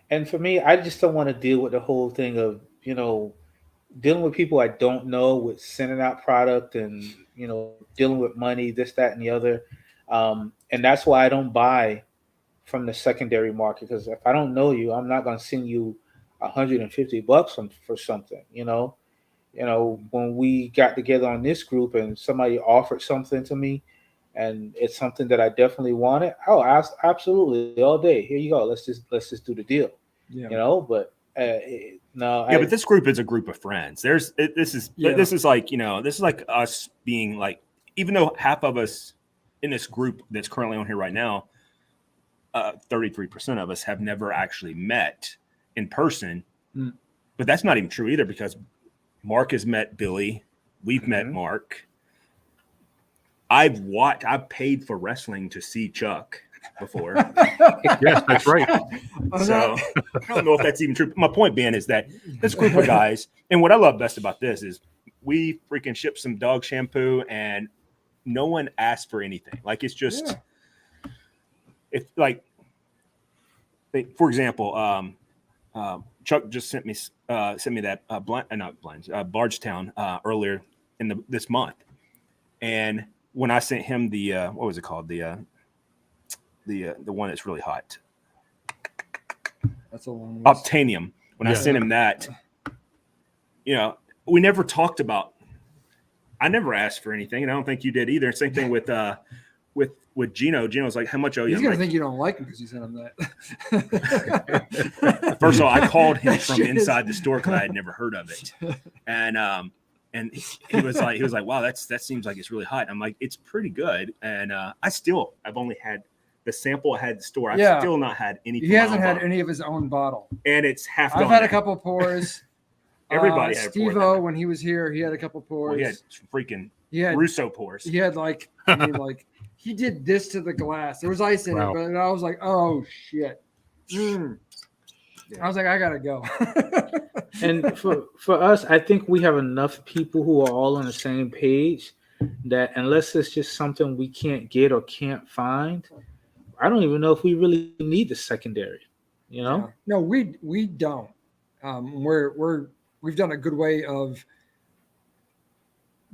And for me, I just don't want to deal with the whole thing of, dealing with people I don't know, with sending out product and, dealing with money, this, that, and the other. And that's why I don't buy from the secondary market, because if I don't know you, I'm not going to send you $150 for something, when we got together on this group and somebody offered something to me and it's something that I definitely wanted, absolutely, all day. Here you go. Let's just do the deal. Yeah. But no. Yeah, but this group is a group of friends. This is like us being like, even though half of us in this group that's currently on here right now, 33% of us have never actually met in person. But that's not even true either, because Mark has met Billy. We've met Mark. I've paid for wrestling to see Chuck before. Yes, that's right. So I don't know if that's even true. My point being is that this group of guys, and what I love best about this is we freaking ship some dog shampoo and no one asked for anything. Like, it's just, if like, for example, Chuck just sent me that Bardstown earlier in this month, and when I sent him the what was it called, the one that's really hot, that's a long Obtanium. When I sent him that, we never talked about. I never asked for anything, and I don't think you did either. Same thing with with Gino. Gino's like, how much owe you? He's I'm gonna like, think you don't like him because you sent him that. first of all, I called him from Shit. inside the store because I had never heard of it, and he was like, wow, that seems like it's really hot. I'm like, it's pretty good, and I've only had the sample I had at the store. I've still not had any. He hasn't had any of his own bottle, and it's half. I've had a couple pours. Everybody had a pour. Steve-O, when he was here, he had a couple pours. Well, he had freaking He had Russo pours. He had like, I mean, like he did this to the glass. There was ice in it, but I was like, oh shit. I was like, I gotta go. And for us, I think we have enough people who are all on the same page that unless it's just something we can't get or can't find, I don't even know if we really need the secondary. You know? Yeah. No, we don't. We've done a good way of,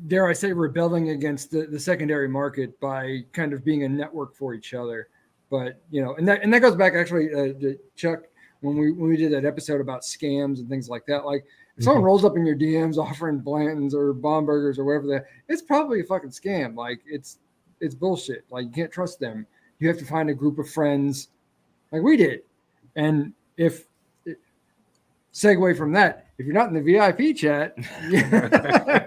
dare I say, rebelling against the secondary market by kind of being a network for each other. But and that goes back actually to Chuck when we did that episode about scams and things like that. Like if someone rolls up in your DMs offering Blanton's or Bombergers or whatever it's probably a fucking scam. Like it's bullshit. Like you can't trust them. You have to find a group of friends like we did. And segue from that, if you're not in the VIP chat,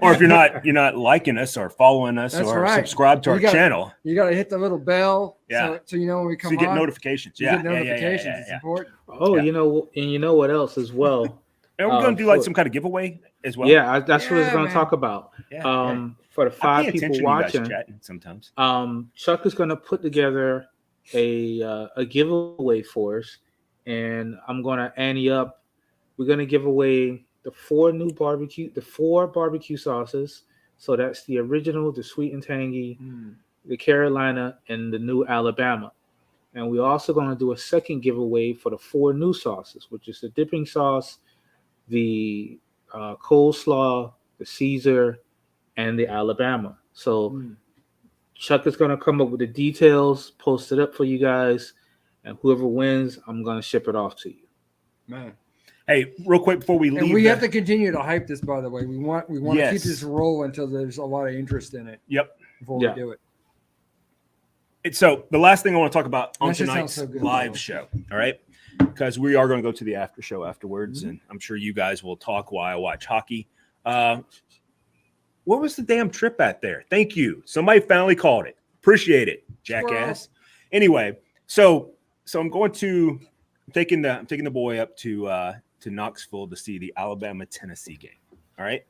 or if you're not liking us or following us subscribe to our channel, you got to hit the little bell, so you know when we come on. So you get notifications. You get notifications. It's important. Oh, you know what else as well? And we're going to do like some kind of giveaway as well. Yeah, that's what I was going to talk about. For the 5 people watching, sometimes. Chuck is going to put together a giveaway for us, and I'm going to ante up. We're going to give away the 4 barbecue sauces. So that's the original, the sweet and tangy, the Carolina, and the new Alabama. And we're also going to do a second giveaway for the 4 new sauces, which is the dipping sauce, the coleslaw, the Caesar, and the Alabama. So Chuck is going to come up with the details, post it up for you guys, and whoever wins, I'm going to ship it off to you. Man. Hey, real quick before we leave, and we have to continue to hype this. By the way, we want to keep this roll until there's a lot of interest in it. Yep. Before we do it. So the last thing I want to talk about on tonight's live show, all right, because we are going to go to the after show afterwards, and I'm sure you guys will talk while I watch hockey. What was the damn trip at there? Thank you. Somebody finally called it. Appreciate it, jackass. Anyway, so I'm taking the boy up to Knoxville to see the Alabama-Tennessee game. All right.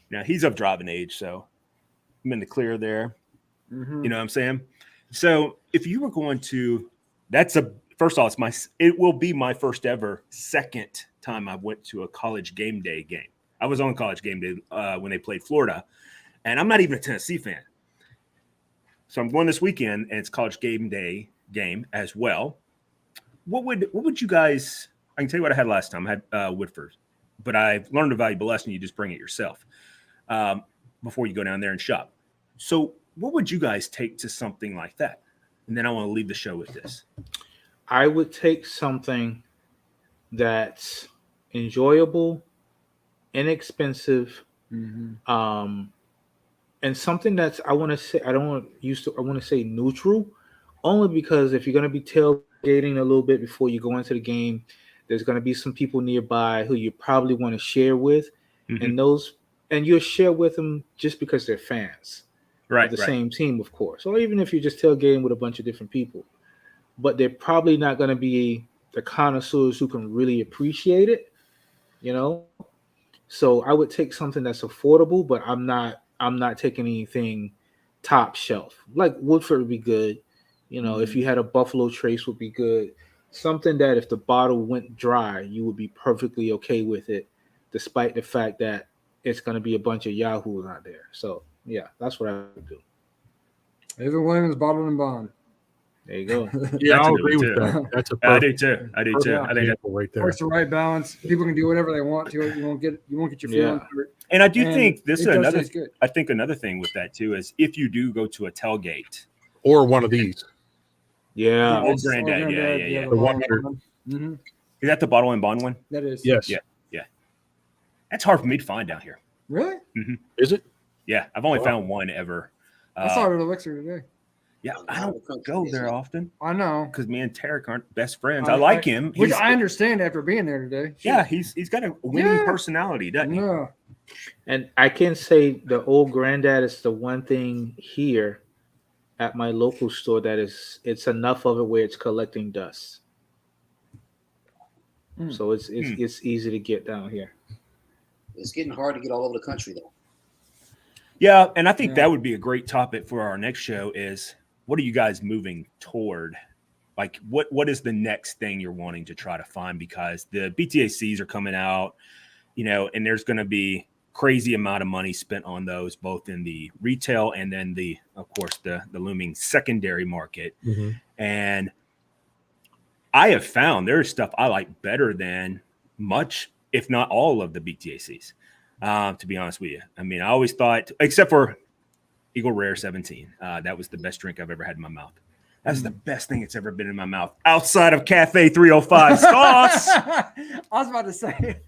Now he's of driving age, so I'm in the clear there. You know what I'm saying? So if you were going to, first off, it will be my first ever second time I went to a college game day game. I was on college game day when they played Florida, and I'm not even a Tennessee fan. So I'm going this weekend, and it's college game day game as well. What would you guys? I can tell you what I had last time. I had Woodford, but I've learned a valuable lesson. You just bring it yourself before you go down there and shop. So what would you guys take to something like that? And then I want to leave the show with this. I would take something that's enjoyable, inexpensive, and something that's I want to say neutral, only because if you're going to be tailgating a little bit before you go into the game, there's going to be some people nearby who you probably want to share with, and you'll share with them just because they're fans of the same team, of course, or even if you're just tailgating with a bunch of different people, but they're probably not going to be the connoisseurs who can really appreciate it, So I would take something that's affordable, but I'm not taking anything top shelf. Like Woodford would be good. If you had a Buffalo Trace would be good. Something that if the bottle went dry, you would be perfectly okay with it, despite the fact that it's going to be a bunch of yahoos out there. So, yeah, that's what I would do. Evan Williams, bottled and bond. There you go. Yeah, I'll agree with that. That's a I do too. I think that's right there. It's the right balance. People can do whatever they want to. You won't get your feelings hurt. And I do think this is another. I think another thing with that too is if you do go to a tailgate or one of these. Yeah. Old Granddad. Yeah. The 100. Mm-hmm. Is that the bottle and bond one? That is. Yes. Yeah. That's hard for me to find down here. Really? Mm-hmm. Is it? Yeah, I've only found one ever. I saw it at Elixir today. Yeah, A I lot of don't the country go is there not. often I know. because me and Tarek aren't best friends. I like him. Which He's- I understand after being there today. Yeah, he's got a winning Yeah. personality, doesn't he? No. And I can say the old granddad is the one thing here at my local store that it's enough of it where it's collecting dust. Mm. So it's easy to get down here. It's getting hard to get all over the country though. Yeah, and I think Yeah. that would be a great topic for our next show is what are you guys moving toward? Like what is the next thing you're wanting to try to find? Because the BTACs are coming out, you know, and there's going to be crazy amount of money spent on those, both in the retail and then of course, the looming secondary market. Mm-hmm. And I have found there is stuff I like better than much, if not all of the BTACs, to be honest with you. I mean, I always thought, except for Eagle Rare 17, that was the best drink I've ever had in my mouth. That's the best thing that's ever been in my mouth outside of Cafe 305 sauce. I was about to say.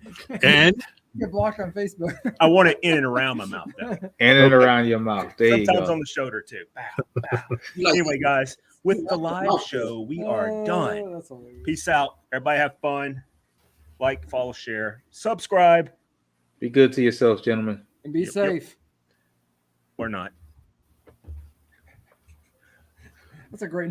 And Get blocked on Facebook. I want it in and around my mouth, though. In and around your mouth. There you Sometimes go. on the shoulder, too. Bow, bow. You like- Anyway, guys, with the live show, we are done. That's hilarious. Peace out. Everybody have fun. Like, follow, share, subscribe, Be good to yourselves, gentlemen. And be safe. or not. That's a great